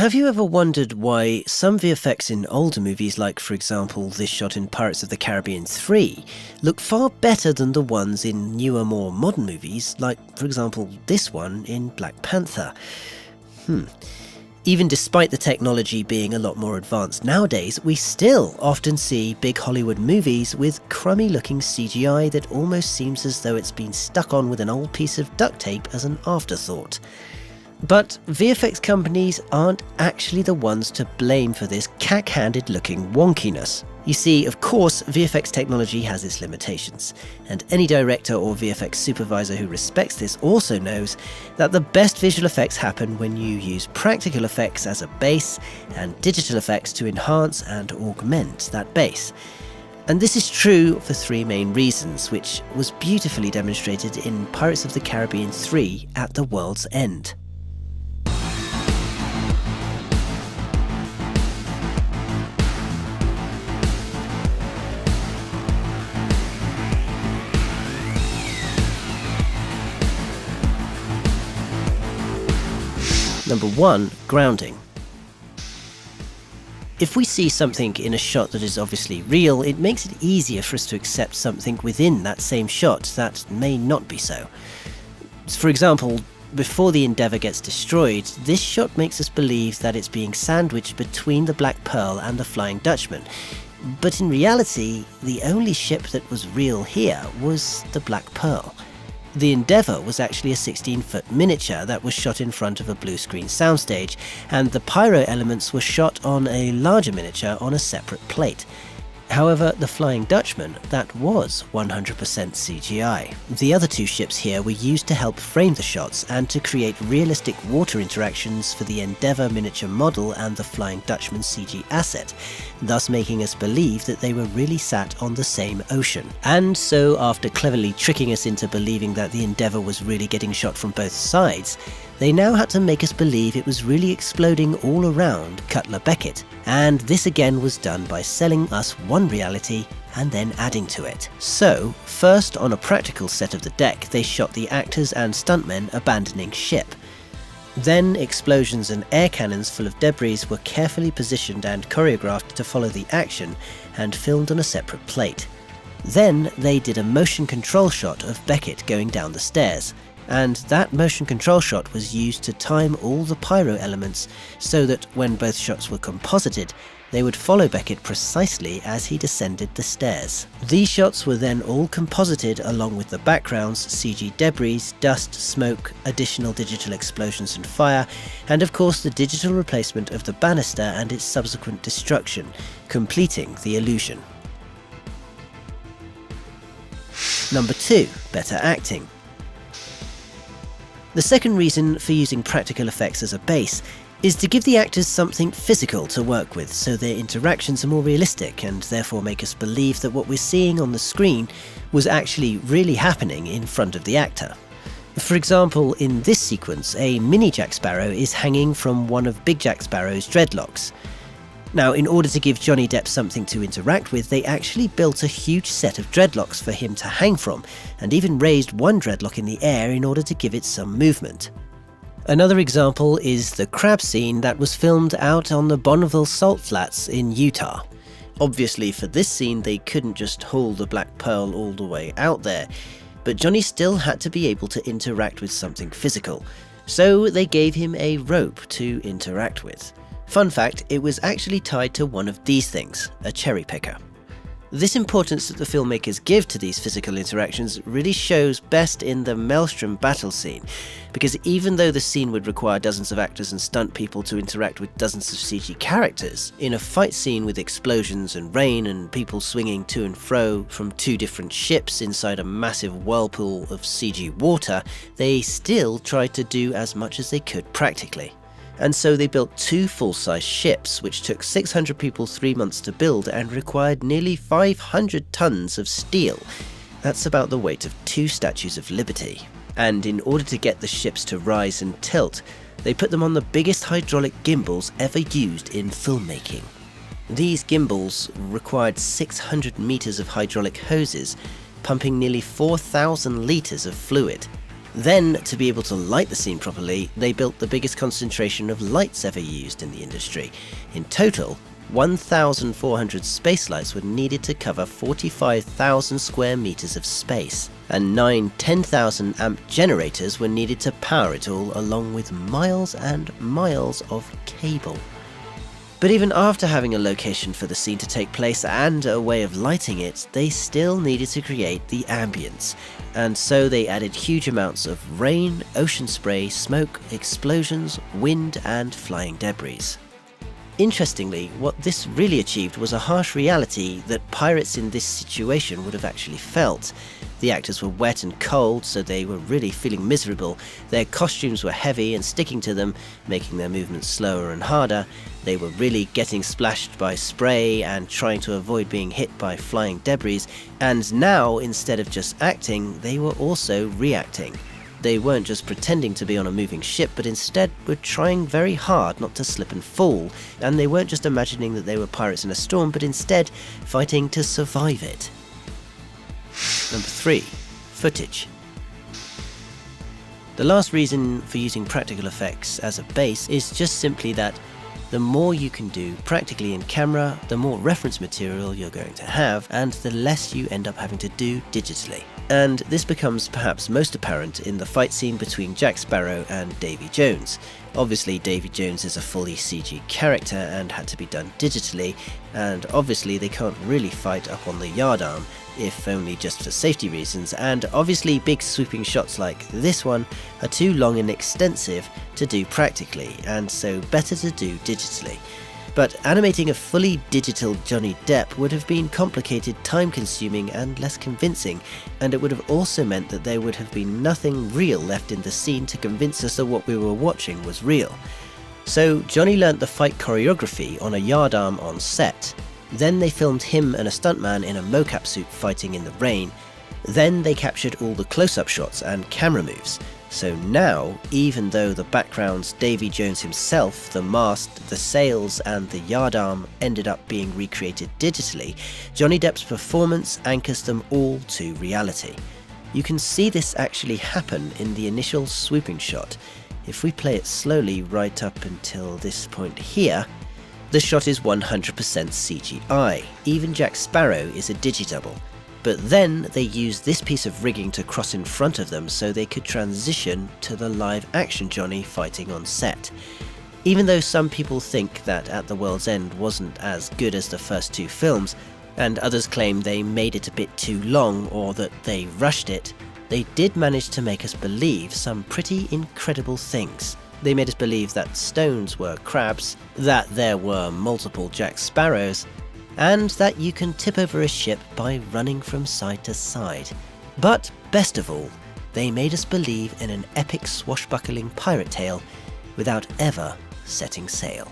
Have you ever wondered why some VFX in older movies, like for example this shot in Pirates of the Caribbean 3, look far better than the ones in newer, more modern movies, like for example this one in Black Panther? Even despite the technology being a lot more advanced nowadays, we still often see big Hollywood movies with crummy looking CGI that almost seems as though it's been stuck on with an old piece of duct tape as an afterthought. But VFX companies aren't actually the ones to blame for this cack-handed looking wonkiness. You see, of course, VFX technology has its limitations, and any director or VFX supervisor who respects this also knows that the best visual effects happen when you use practical effects as a base and digital effects to enhance and augment that base. And this is true for three main reasons, which was beautifully demonstrated in Pirates of the Caribbean 3 at the World's End. Number 1. Grounding. If we see something in a shot that is obviously real, it makes it easier for us to accept something within that same shot that may not be so. For example, before the Endeavour gets destroyed, this shot makes us believe that it's being sandwiched between the Black Pearl and the Flying Dutchman. But in reality, the only ship that was real here was the Black Pearl. The Endeavour was actually a 16-foot miniature that was shot in front of a blue screen soundstage, and the pyro elements were shot on a larger miniature on a separate plate. However, the Flying Dutchman, that was 100% CGI. The other two ships here were used to help frame the shots and to create realistic water interactions for the Endeavour miniature model and the Flying Dutchman CG asset, thus making us believe that they were really sat on the same ocean. And so, after cleverly tricking us into believing that the Endeavour was really getting shot from both sides, they now had to make us believe it was really exploding all around Cutler Beckett, and this again was done by selling us one reality and then adding to it. So, first on a practical set of the deck, they shot the actors and stuntmen abandoning ship. Then explosions and air cannons full of debris were carefully positioned and choreographed to follow the action and filmed on a separate plate. Then they did a motion control shot of Beckett going down the stairs, and that motion control shot was used to time all the pyro elements so that when both shots were composited, they would follow Beckett precisely as he descended the stairs. These shots were then all composited along with the backgrounds, CG debris, dust, smoke, additional digital explosions and fire, and of course the digital replacement of the banister and its subsequent destruction, completing the illusion. Number 2. Better acting. The second reason for using practical effects as a base is to give the actors something physical to work with so their interactions are more realistic and therefore make us believe that what we're seeing on the screen was actually really happening in front of the actor. For example, in this sequence, a mini Jack Sparrow is hanging from one of Big Jack Sparrow's dreadlocks. Now, in order to give Johnny Depp something to interact with, they actually built a huge set of dreadlocks for him to hang from, and even raised one dreadlock in the air in order to give it some movement. Another example is the crab scene that was filmed out on the Bonneville Salt Flats in Utah. Obviously, for this scene, they couldn't just haul the Black Pearl all the way out there, but Johnny still had to be able to interact with something physical, so they gave him a rope to interact with. Fun fact, it was actually tied to one of these things, a cherry picker. This importance that the filmmakers give to these physical interactions really shows best in the Maelstrom battle scene, because even though the scene would require dozens of actors and stunt people to interact with dozens of CG characters, in a fight scene with explosions and rain and people swinging to and fro from two different ships inside a massive whirlpool of CG water, they still tried to do as much as they could practically. And so they built two full-size ships, which took 600 people 3 months to build and required nearly 500 tons of steel. That's about the weight of 2 Statues of Liberty. And in order to get the ships to rise and tilt, they put them on the biggest hydraulic gimbals ever used in filmmaking. These gimbals required 600 meters of hydraulic hoses, pumping nearly 4,000 liters of fluid. Then, to be able to light the scene properly, they built the biggest concentration of lights ever used in the industry. In total, 1,400 space lights were needed to cover 45,000 square meters of space, and 9 10,000 amp generators were needed to power it all, along with miles and miles of cable. But even after having a location for the scene to take place and a way of lighting it, they still needed to create the ambience, and so they added huge amounts of rain, ocean spray, smoke, explosions, wind, and flying debris. Interestingly, what this really achieved was a harsh reality that pirates in this situation would have actually felt. The actors were wet and cold, so they were really feeling miserable. Their costumes were heavy and sticking to them, making their movements slower and harder. They were really getting splashed by spray and trying to avoid being hit by flying debris. And now, instead of just acting, they were also reacting. They weren't just pretending to be on a moving ship, but instead were trying very hard not to slip and fall, and they weren't just imagining that they were pirates in a storm, but instead fighting to survive it. Number 3. Footage. The last reason for using practical effects as a base is just simply that the more you can do practically in camera, the more reference material you're going to have, and the less you end up having to do digitally. And this becomes perhaps most apparent in the fight scene between Jack Sparrow and Davy Jones. Obviously, Davy Jones is a fully CG character and had to be done digitally, and obviously they can't really fight up on the yardarm, if only just for safety reasons, and obviously big sweeping shots like this one are too long and extensive to do practically, and so better to do digitally. But animating a fully digital Johnny Depp would have been complicated, time-consuming, and less convincing, and it would have also meant that there would have been nothing real left in the scene to convince us that what we were watching was real. So Johnny learnt the fight choreography on a yardarm on set. Then they filmed him and a stuntman in a mocap suit fighting in the rain. Then they captured all the close-up shots and camera moves. So now, even though the backgrounds, Davy Jones himself, the mast, the sails, and the yardarm ended up being recreated digitally, Johnny Depp's performance anchors them all to reality. You can see this actually happen in the initial swooping shot. If we play it slowly right up until this point here, the shot is 100% CGI. Even Jack Sparrow is a digidouble. But then they used this piece of rigging to cross in front of them so they could transition to the live action Johnny fighting on set. Even though some people think that At the World's End wasn't as good as the first two films, and others claim they made it a bit too long or that they rushed it, they did manage to make us believe some pretty incredible things. They made us believe that stones were crabs, that there were multiple Jack Sparrows, and that you can tip over a ship by running from side to side. But best of all, they made us believe in an epic swashbuckling pirate tale without ever setting sail.